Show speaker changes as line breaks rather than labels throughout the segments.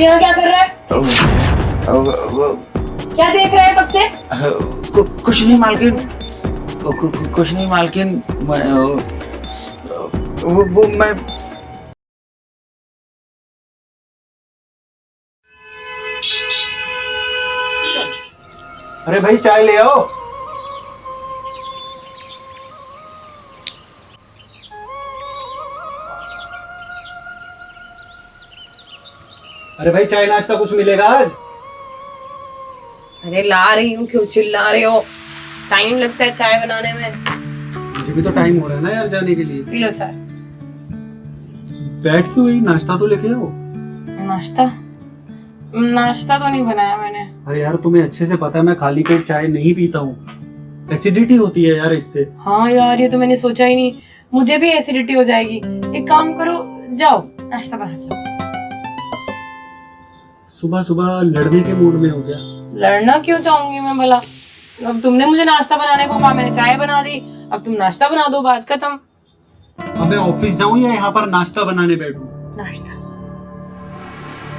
यहाँ क्या कर रहा है? क्या देख रहा है कब से?
कुछ नहीं मालकिन, कुछ नहीं मालकिन, वो मैं
अरे भाई चाय ले आओ। अरे भाई चाय नाश्ता कुछ मिलेगा आज?
अरे ला रही हूँ, क्यों चिल्ला रहे हो? टाइम लगता है चाय बनाने में।
मुझे भी तो टाइम हो रहा है ना यार जाने के लिए।
पी लो चाय।
बैठ के वही नाश्ता तो लेके आओ।
नाश्ता? नाश्ता तो नहीं बनाया मैंने।
अरे यार तुम्हें अच्छे से पता है मैं खाली पेट चाय नहीं पीता हूँ, एसिडिटी होती है यार इससे।
हाँ यार, ये तो मैंने सोचा ही नहीं, मुझे भी एसिडिटी हो जाएगी। एक काम करो, जाओ नाश्ता बना लो।
सुबह सुबह लड़ने के मूड में हो गया।
लड़ना क्यों चाहूंगी मैं भला? अब तुमने मुझे नाश्ता बनाने को कहा, मैंने चाय बना दी, अब तुम नाश्ता बना दो, बात खत्म।
अब मैं ऑफिस जाऊं या यहाँ पर नाश्ता बनाने बैठूं?
नाश्ता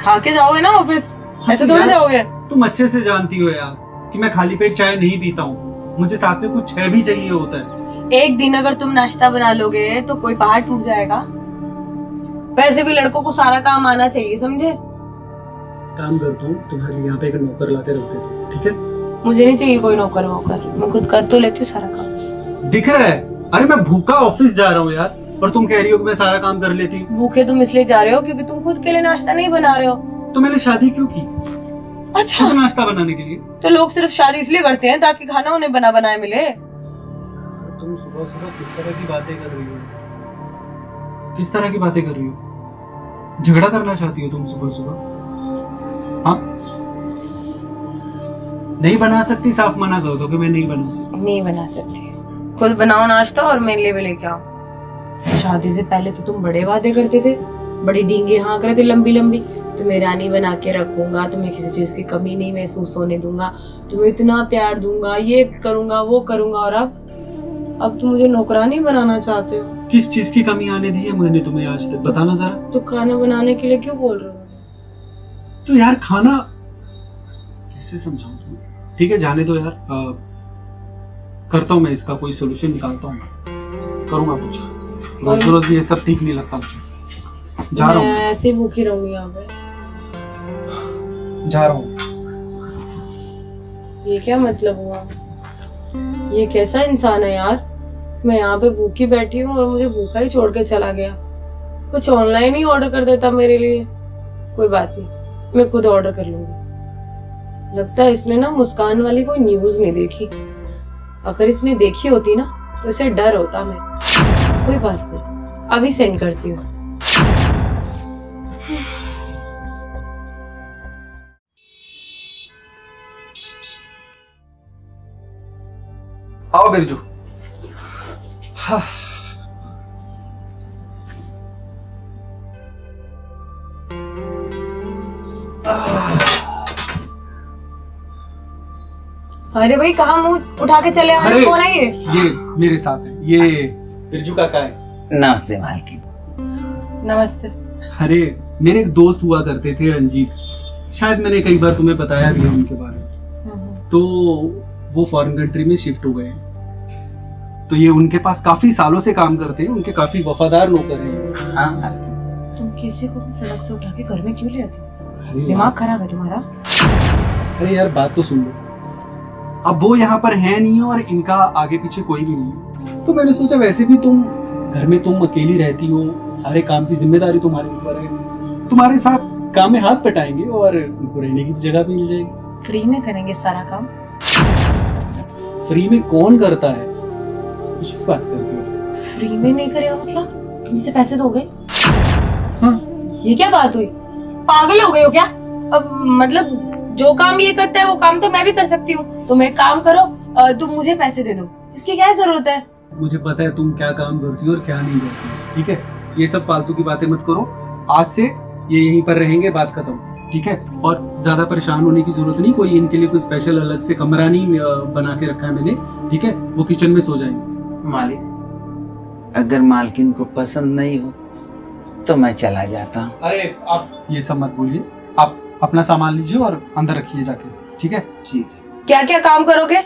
खा के जाओगे ना ऑफिस, ऐसे थोड़ी जाओगे।
तुम अच्छे से जानती हो यार कि मैं खाली पेट चाय नहीं पीता हूँ, मुझे साथ में कुछ है भी चाहिए होता है।
एक दिन अगर तुम नाश्ता बना लोगे तो कोई पहाड़ टूट जाएगा। वैसे भी लड़कों को सारा काम आना चाहिए, समझे?
काम करता हूँ, तुम्हारे लिए यहाँ पे एक नौकर ला के रख देता हूँ, ठीक है?
मुझे नहीं चाहिए कोई नौकर वोकर, मैं खुद कर तो लेती हूँ सारा काम।
दिख रहा है? अरे मैं भूखा ऑफिस जा रहा हूँ यार, और तुम कह रही हो कि मैं सारा काम कर लेती हूँ।
भूखे तुम इसलिए जा रहे हो क्योंकि तुम खुद के लिए नाश्ता नहीं बना रहे हो।
तो मैंने शादी क्यों की?
अच्छा,
खुद नाश्ता बनाने के लिए।
तो लोग सिर्फ शादी इसलिए करते हैं ताकि खाना उन्हें बना बनाए मिले।
तुम सुबह सुबह किस तरह की बातें कर रही हो? किस तरह की बातें कर रही हो? झगड़ा करना चाहती हो तुम सुबह सुबह? हाँ, नहीं बना सकती, साफ मना कर दो कि मैं नहीं बना सकती।
नहीं बना सकती, खुद बनाओ नाश्ता और मेरे लिए भी लेके आओ। शादी से पहले तो तुम बड़े वादे करते थे, बड़ी डींगे हाँक रहे थे लंबी लंबी, तुम्हें रानी बना के रखूंगा, तुम्हें किसी चीज की कमी नहीं महसूस होने दूंगा, तुम्हें इतना प्यार दूंगा, ये करूंगा वो करूंगा। और अब तुम मुझे नौकरानी बनाना चाहते हो।
किस चीज की कमी आने दी है मैंने तुम्हें आज तक? बताना जरा।
तो खाना बनाने के लिए क्यों बोल रहे हो?
तो यार खाना कैसे समझाऊं तुम्हें? ठीक है जाने दो यार, करता हूँ मैं इसका कोई सोल्यूशन निकालता हूँ, करूंगा कुछ। रोज रोज ये सब ठीक नहीं लगता मुझे। जा रहा हूँ,
ऐसे भूखी रहूंगी यहाँ पे।
जा रहा हूँ।
ये क्या मतलब हुआ? ये कैसा इंसान है यार? मैं यहाँ पे भूखी बैठी हूँ और मुझे भूखा ही छोड़ के चला गया। कुछ ऑनलाइन ही ऑर्डर कर देता मेरे लिए। कोई बात नहीं, मैं खुद ऑर्डर कर लूंगी। लगता है इसने ना मुस्कान वाली कोई न्यूज नहीं देखी। अगर इसने देखी होती ना तो इसे डर होता। मैं कोई बात नहीं, अभी सेंड करती हूँ।
आओ बिरजू। हाँ।
अरे भाई, कहाँ मुंह उठा के चले आ रहे हो? कौन है ये
मेरे साथ है, ये बिरजू काका है।
नमस्ते मालकिन।
नमस्ते।
अरे मेरे एक दोस्त हुआ करते थे रंजीत, शायद मैंने कई बार तुम्हें बताया भी है उनके बारे में। तो वो फॉरेन कंट्री में शिफ्ट हो गए, तो ये उनके पास काफी सालों से काम करते हैं, उनके काफी वफादार नौकर हैं।
हाँ मालकिन।
तुम किसी को सड़क से उठा के घर में क्यों ले आते हो? दिमाग खराब है तुम्हारा?
अरे यार बात तो सुन लो। अब वो यहाँ पर है नहीं और इनका आगे पीछे कोई भी नहीं है, तो मैंने सोचा वैसे भी तुम घर में तुम अकेली रहती हो, सारे काम की जिम्मेदारी तुम्हारे ऊपर है, तुम्हारे साथ काम में हाथ बटाएंगे और उनको रहने की जगह भी मिल जाएगी।
फ्री में करेंगे सारा काम।
फ्री में कौन करता है? कुछ भी बात करती हो।
फ्री में नहीं करेगा मतलब? तुम इसे पैसे दोगे?
हाँ।
ये क्या बात हुई? पागल हो गए हो क्या? अब मतलब जो काम ये करता है वो काम तो मैं भी कर सकती हूँ। तुम एक काम करो, तुम मुझे पैसे दे दो, इसकी क्या जरूरत है?
मुझे पता है तुम क्या काम करती हो और क्या नहीं करती हो, ठीक है? ये सब फालतू की बातें मत करो, आज से ये यहीं पर रहेंगे, बात खत्म, ठीक है? और ज्यादा परेशान होने की जरूरत नहीं, कोई इनके लिए कोई स्पेशल अलग से कमरा नहीं बना के रखा है मैंने, ठीक है? वो किचन में सो जाएंगे।
मालिक, अगर मालकिन को पसंद नहीं हो तो मैं चला जाता हूँ।
अरे आप ये सब मत बोलिए, आप अपना सामान लीजिए और अंदर रखिए जाके, ठीक है?
ठीक है।
क्या क्या काम करोगे?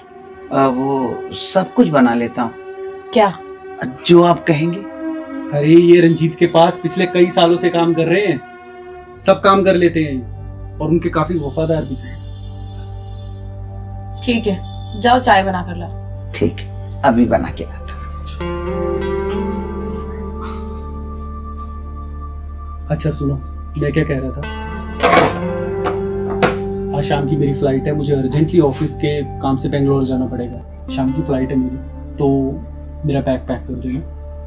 वो सब कुछ बना लेता हूँ,
क्या?
जो आप कहेंगे।
अरे ये रंजीत के पास पिछले कई सालों से काम कर रहे हैं, सब काम कर लेते हैं और उनके काफी वफादार भी थे।
ठीक है, जाओ चाय बना कर लाओ। ठीक
है, अभी बना के लाता।
अच्छा सुनो, मैं क्या कह रहा था, आज शाम की मेरी फ्लाइट है, मुझे अर्जेंटली ऑफिस के काम से बेंगलोर जाना पड़ेगा। शाम की फ्लाइट है मेरी, तो मेरा बैग पैक कर देना।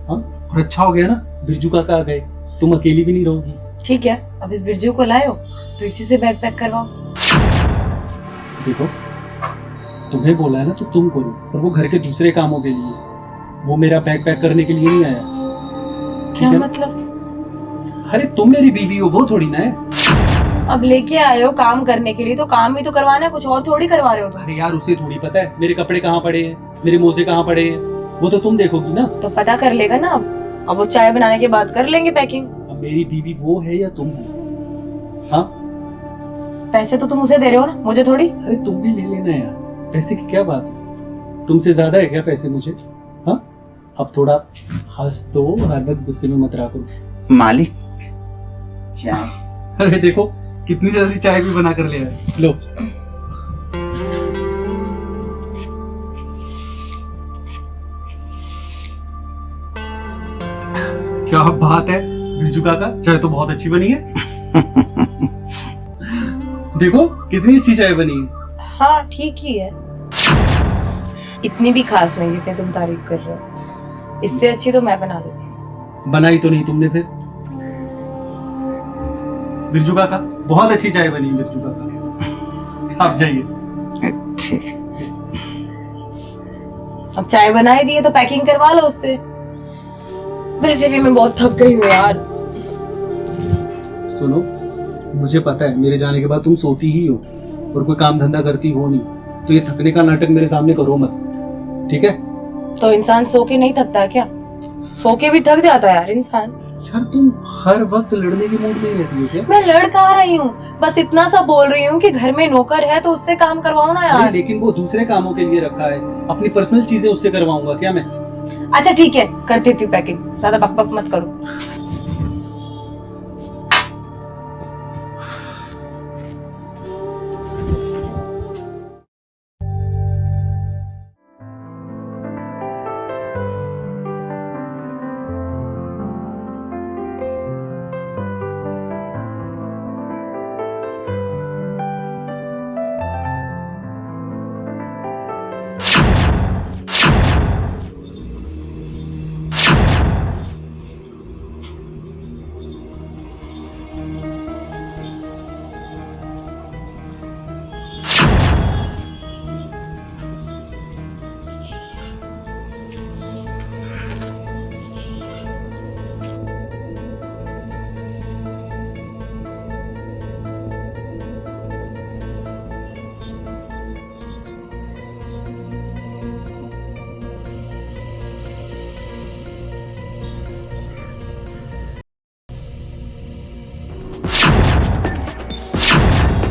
हाँ, और अच्छा हो गया ना, बिरजू काका आ गए, तुम अकेली भी नहीं रहोगी।
ठीक है, अब इस बिरजू को लाए हो तो इसी से बैग पैक करवाओ।
देखो, तुम्हें बोला है ना तो तुम करो, और वो घर के दूसरे कामों के लिए, वो मेरा बैग पैक करने के लिए नहीं आया।
क्या मतलब?
अरे तुम मेरी बीवी हो, वो थोड़ी ना है।
अब लेके आए हो काम करने के लिए तो काम भी तो करवाना है, कुछ और थोड़ी करवा रहे हो तुम।
अरे यार उसे थोड़ी पता है मेरे कपड़े कहाँ पड़े हैं, मेरे मोजे कहाँ पड़े हैं, वो तो तुम देखोगी ना।
तो पता कर लेगा ना अब वो चाय बनाने के बाद कर लेंगे पैकिंग।
अब मेरी बीवी वो है या तुम हो? हाँ,
पैसे तो तुम उसे दे रहे हो ना, मुझे थोड़ी।
अरे तुम भी ले लेना यार, पैसे की क्या बात है, तुमसे ज्यादा है क्या पैसे मुझे? हाँ, अब थोड़ा हंस दो, हर वक्त गुस्से में मत रहा करो।
मालिक चाय।
अरे देखो कितनी जल्दी चाय भी बना कर ले आए। लो, क्या बात है बिरजू काका, चाय तो बहुत अच्छी बनी है। देखो कितनी अच्छी चाय बनी है।
हाँ ठीक ही है, इतनी भी खास नहीं जितनी तुम तारीफ कर रहे हो, इससे अच्छी तो मैं बना देती हूँ।
बनाई तो नहीं तुमने फिर? बिरजू काका बहुत अच्छी चाय बनी है बिरजू काका, आप जाइए।
ठीक है।
अब चाय बनाई दी है तो पैकिंग करवा लो उससे। वैसे भी मैं बहुत थक गई हूँ यार।
सुनो, मुझे पता है मेरे जाने के बाद तुम सोती ही हो और कोई काम धंधा करती हो नहीं, तो ये थकने का नाटक मेरे सामने करो मत, ठीक है?
तो इंसान सो के नहीं थकता क्या? सो के भी थक जाता है यार इंसान।
यार तुम हर वक्त लड़ने के मूड में ही रहती हो क्या?
मैं लड़ कहाँ रही हूँ, बस इतना सा बोल रही हूँ कि घर में नौकर है तो उससे काम करवाओ ना यार।
लेकिन वो दूसरे कामों के लिए रखा है, अपनी पर्सनल चीजें उससे करवाऊंगा क्या मैं?
अच्छा ठीक है, कर देती हूँ पैकिंग, ज्यादा बकबक मत करो।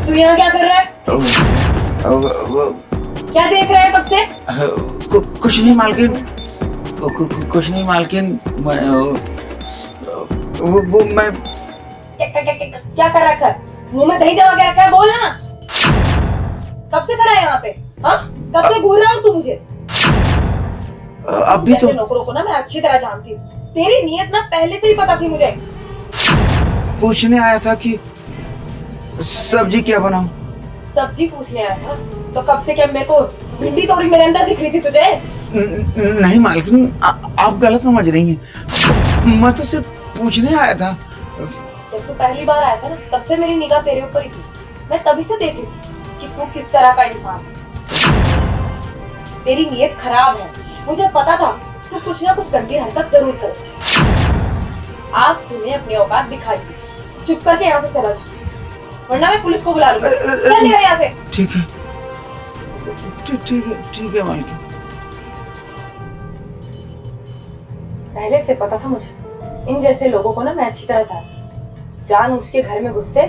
तू यहाँ क्या कर रहा है? क्या देख रहा है कब से?
कुछ नहीं मालकिन, कुछ नहीं मालकिन, वो मैं
क्या कर रखा है? मुंह में दही जमा के रखा है, बोल ना। कब से खड़ा है यहाँ पे? हाँ, कब से घूर रहा हूँ तू मुझे?
अभी तो
नौकरों को ना मैं अच्छी तरह जानती हूँ, तेरी नीयत ना पहले से ही पता थी मुझे।
पूछने आया था कि सब्जी क्या बनाऊं।
सब्जी पूछने आया था तो कब से क्या मेरे को भिंडी तोड़ी मेरे अंदर दिख रही थी तुझे?
नहीं मालकिन, आप गलत समझ रही हैं, मैं तो सिर्फ पूछने आया था।
जब तू पहली बार आया था ना, तब से मेरी निगाह तेरे ऊपर ही थी। मैं तभी से देख रही थी कि तू किस तरह का इंसान है। तेरी नीयत खराब है, मुझे पता था तू कुछ ना कुछ गंदी हरकत जरूर करेगा। आज तूने अपनी औकात दिखा दी, चुप करके यहाँ से चला जा, वरना मैं पुलिस को बुला लूंगी। चल निकल यहाँ से।
ठीक है, ठीक है मालकिन।
पहले से पता था मुझे, इन जैसे लोगों को ना मैं अच्छी तरह जानती। जान उसके घर में घुसते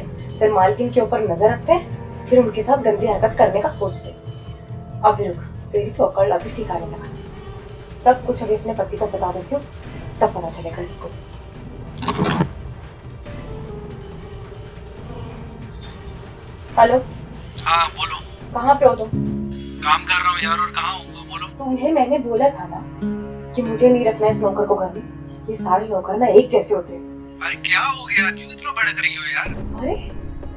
फिर मालकिन के ऊपर नजर रखते हैं, फिर उनके साथ गंदी हरकत करने का सोचते हैं। अभी रुक, तेरी तो अकड़ अभी ठिकाने लगाती हूँ। सब कुछ अभी अपने पति को बता देती हूँ, तब पता चलेगा इसको। हेलो,
हाँ बोलो।
कहाँ पे हो तुम?
काम कर रहा हूँ यार, और कहाँ होगा बोलो।
तुम्हें मैंने बोला था ना कि मुझे नहीं रखना इस नौकर को घर में। ये सारे नौकर ना एक जैसे होते हैं।
अरे क्या हो गया, क्यों इतना भड़क रही हो यार?
अरे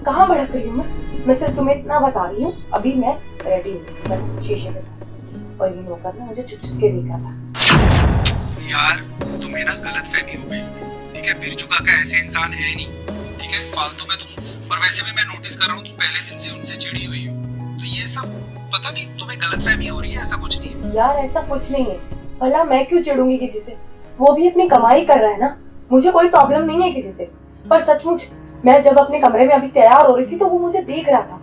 कहाँ भड़क रही हूँ मैं सिर्फ तुम्हें इतना बता रही हूँ, अभी मैं रेडी हूँ शीशे के साथ, और ये नौकर ना मुझे छुप छुप के देख रहा था।
यार तुम्हें ना गलतफहमी हो गई होगी, ठीक है? बिरजू काका ऐसे इंसान है नहीं, ठीक है? फालतू में तुम, और वैसे भी मैं नोटिस कर रहा हूँ तुम पहले दिन से उनसे चिड़ी हुई हो, तो ये सब पता नहीं तुम्हें गलतफहमी हो रही है, ऐसा कुछ नहीं है।
यार ऐसा कुछ नहीं है, भला मैं क्यों चिढ़ूंगी किसी से? वो भी अपनी कमाई कर रहा है ना, मुझे कोई प्रॉब्लम नहीं है किसी से। पर सचमुच मैं जब अपने कमरे में अभी तैयार हो रही थी तो वो मुझे देख रहा था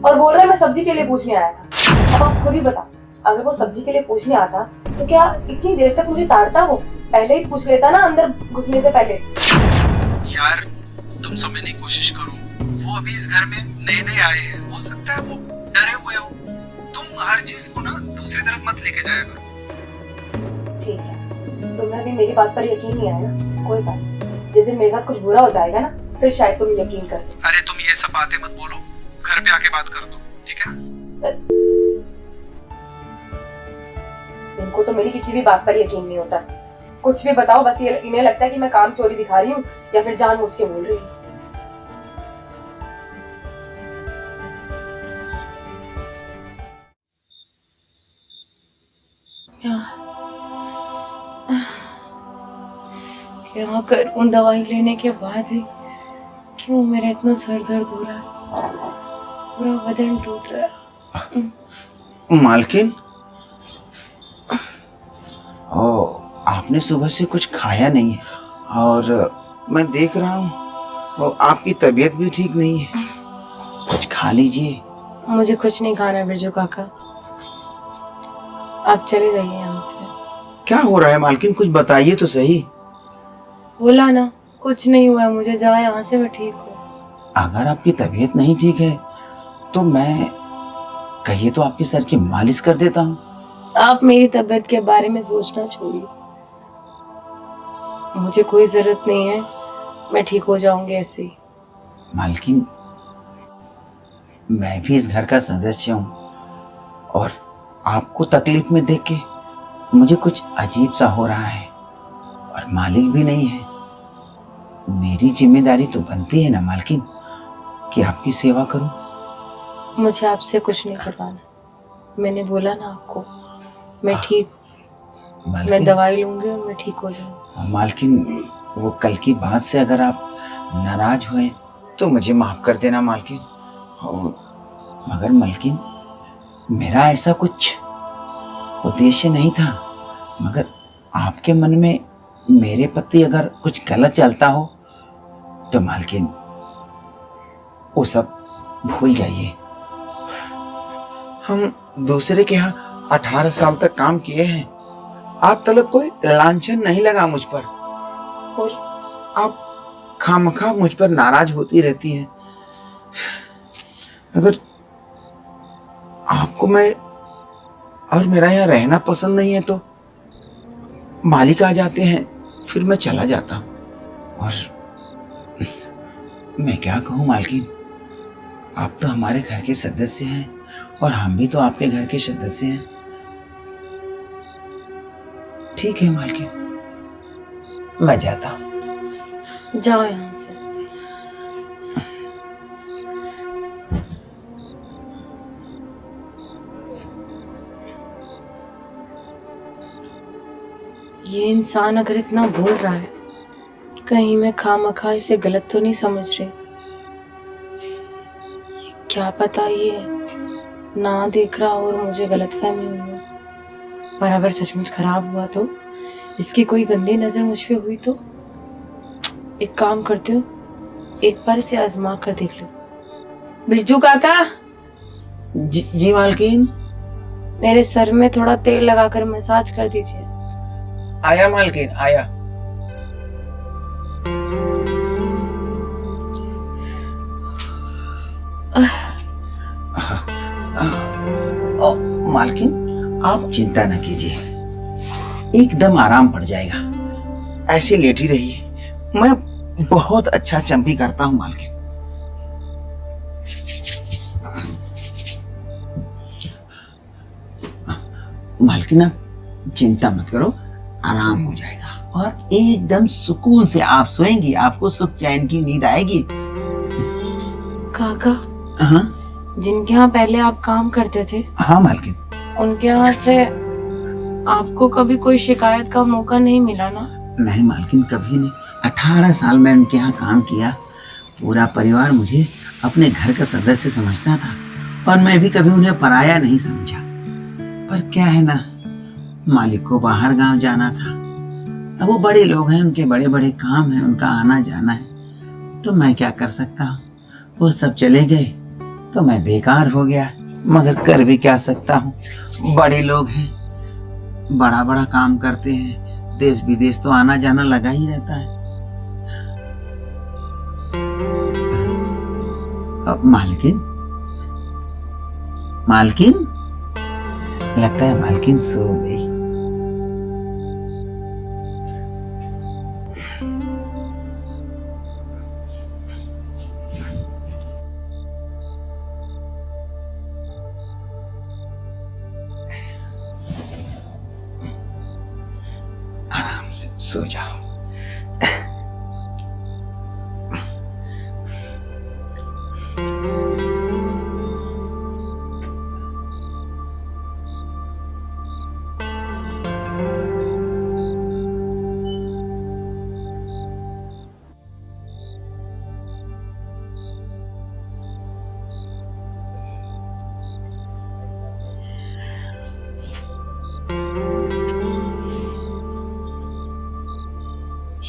और बोल रहा है मैं सब्जी के लिए पूछने आया था। अब आप खुद ही बता, अगर वो सब्जी के लिए पूछने आता तो क्या इतनी देर तक मुझे ताड़ता? वो पहले ही पूछ लेता ना अंदर घुसने से पहले।
यार तुम समझने की कोशिश करो, वो अभी इस घर में नए नए आए हैं, हो सकता है वो डरे हुए हो। तुम हर चीज को ना दूसरी तरफ मत लेके जाया करो।
ठीक है, तुम्हें अभी मेरी बात पर यकीन नहीं आया ना, कोई बात नहीं। जिस दिन मेरे साथ कुछ बुरा हो जाएगा ना, फिर शायद तुम यकीन कर।
अरे तुम ये सब बातें मत बोलो, घर पे आके बात कर दो, ठीक है?
इनको तो मेरी किसी भी बात पर यकीन नहीं होता। कुछ भी बताओ, बस ये इन्हें लगता है कि मैं काम चोरी दिखा रही हूँ या फिर जानबूझ के बोल रही हूँ। क्या करूं, दवाई लेने के बाद भी क्यों मेरा इतना सर दर्द हो रहा है, पूरा बदन टूट रहा है।
मालकिन, ओ आपने सुबह से कुछ खाया नहीं है और मैं देख रहा हूँ वो आपकी तबीयत भी ठीक नहीं है, कुछ खा लीजिए।
मुझे कुछ नहीं खाना बिरजू काका, आप चले जाइए यहाँ से।
क्या हो रहा है मालकिन, कुछ बताइए तो सही।
बोला ना कुछ नहीं हुआ है, मुझे जाओ यहाँ से, मैं ठीक हूँ।
अगर आपकी तबीयत नहीं ठीक है तो मैं कहिए तो आपके सर की मालिश कर देता हूँ।
आप मेरी तबीयत के बारे में सोचना छोड़िए, मुझे कोई जरूरत नहीं है, मैं ठीक हो जाऊंगी ऐसे ही।
मालकिन, मैं भी इस घर का सदस्य हूँ और आपको तकलीफ में देख के मुझे कुछ अजीब सा हो रहा है, और मालिक भी नहीं है। मेरी जिम्मेदारी तो बनती है ना मालकिन कि आपकी सेवा करूं।
मुझे आपसे कुछ नहीं करवाना, मैंने बोला ना आपको, मैं ठीक हूँ, मैं दवाई लूंगी और मैं ठीक हो जाऊंगी।
मालकिन, वो कल की बात से अगर आप नाराज हुए तो मुझे माफ कर देना मालकिन। मगर मालकिन, मेरा ऐसा कुछ उद्देश्य नहीं था, मगर आपके मन में मेरे प्रति अगर कुछ गलत चलता हो तो मालकिन वो सब भूल जाइए। हम दूसरे के यहाँ 18 साल तक काम किए हैं, आज तक कोई लांछन नहीं लगा मुझ पर, और आप खामखा मुझ पर नाराज होती रहती हैं। अगर आपको मैं और मेरा यहाँ रहना पसंद नहीं है तो मालिक आ जाते हैं, फिर मैं चला जाता हूँ। और मैं क्या कहूँ मालकिन, आप तो हमारे घर के सदस्य हैं और हम भी तो आपके घर के सदस्य हैं। ठीक है मालकिन, मैं जाता हूँ।
जाओ यहाँ से। ये इंसान अगर इतना बोल रहा है, कहीं मैं खामखा इसे गलत तो नहीं समझ रही। ये क्या पता ये ना देख रहा और मुझे गलतफहमी हुई हो। पर अगर सचमुच खराब हुआ तो, इसकी कोई गंदी नजर मुझ पे हुई तो, एक काम करती हूँ, एक बार इसे आजमा कर देख लो। बिरजू काका,
जी मालकिन।
मेरे सर में थोड़ा तेल लगाकर मसाज कर दीजिए।
आया मालकिन, आया। ओ, मालकिन आप चिंता न कीजिए, एकदम आराम पड़ जाएगा। ऐसे लेटी रहिए, मैं बहुत अच्छा चंपी करता हूँ मालकिन। मालकिन आप चिंता मत करो, आराम हो जाएगा और एकदम सुकून से आप सोएंगी, आपको सुख चैन की नींद आएगी।
काका,
हाँ
जिनके यहाँ पहले आप काम करते थे,
हाँ मालकिन।
उनके यहाँ से आपको कभी कोई शिकायत का मौका नहीं मिला ना?
नहीं मालकिन, कभी नहीं। 18 साल में उनके यहाँ काम किया, पूरा परिवार मुझे अपने घर का सदस्य समझता था और मैं भी कभी उन्हें पराया नहीं समझा। पर क्या है ना, मालिक को बाहर गांव जाना था। अब वो बड़े लोग हैं, उनके बड़े बड़े काम हैं, उनका आना जाना है, तो मैं क्या कर सकता हूँ। वो सब चले गए तो मैं बेकार हो गया, मगर कर भी क्या सकता हूँ। बड़े लोग हैं, बड़ा बड़ा काम करते हैं, देश विदेश तो आना जाना लगा ही रहता है। अब मालकिन, मालकिन लगता है मालकिन सो गई। आराम से सो जाओ।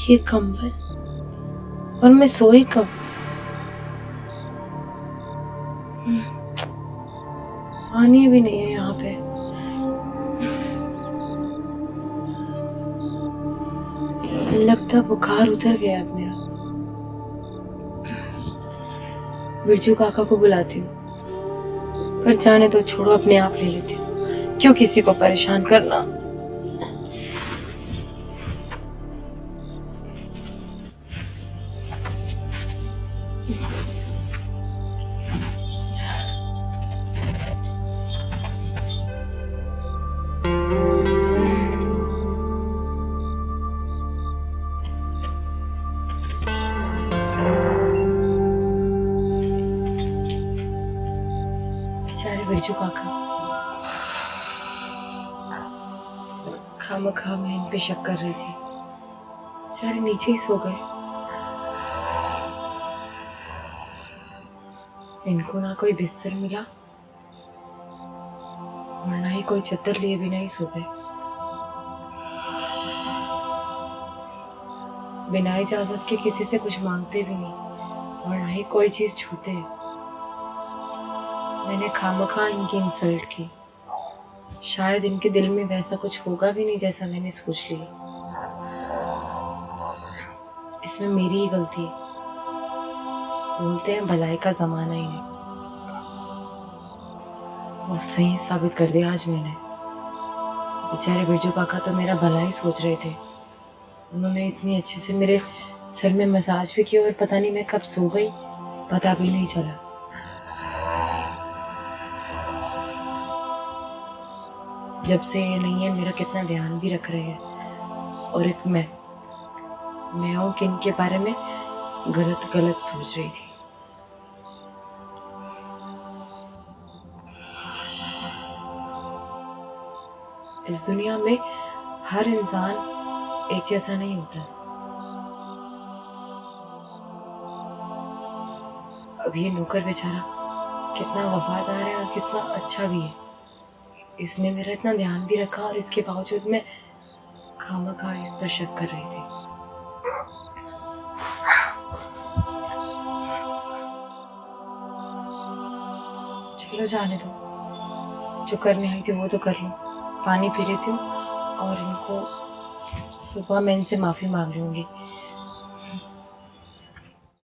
ये कंबल, और मैं सोई कब? पानी भी नहीं है यहाँ पे। लगता बुखार उतर गया अब मेरा। बिरजू काका को बुलाती हूँ, पर जाने तो छोड़ो, अपने आप ले लेती हूँ, क्यों किसी को परेशान करना। बेचारे बिरजू काका, खामखा मैं इन पे शक कर रही थी, बेचारे नीचे ही सो गए। इनको ना कोई बिस्तर मिला और ना ही कोई चद्दर लिए बिना ही सो गए। बिना इजाजत के किसी से कुछ मांगते भी नहीं और ना ही कोई चीज छूते। मैंने खामखा इनकी इंसल्ट की। शायद इनके दिल में वैसा कुछ होगा भी नहीं जैसा मैंने सोच लिया। इसमें मेरी ही गलती है। बोलते हैं भलाई का जमाना ही नहीं, वो सही साबित कर दिया आज मैंने। बेचारे बिरजू काका तो मेरा भला ही सोच रहे थे। उन्होंने इतनी अच्छे से मेरे सर में मसाज भी किया और पता नहीं मैं कब सो गई, पता भी नहीं चला। जब से ये नहीं है, मेरा कितना ध्यान भी रख रहे हैं। और एक मैं हूं कि इनके बारे में गलत गलत सोच रही थी। इस दुनिया में हर इंसान एक जैसा नहीं होता। अब ये नौकर बेचारा कितना वफादार है और कितना अच्छा भी है। इसने मेरा इतना ध्यान भी रखा और इसके बावजूद मैं खामखा इस पर शक कर रही थी। चलो जाने दो, जो करने आई थी वो तो कर लो। पानी पी लेती हूँ और इनको सुबह मैं इनसे माफ़ी मांग लूँगी।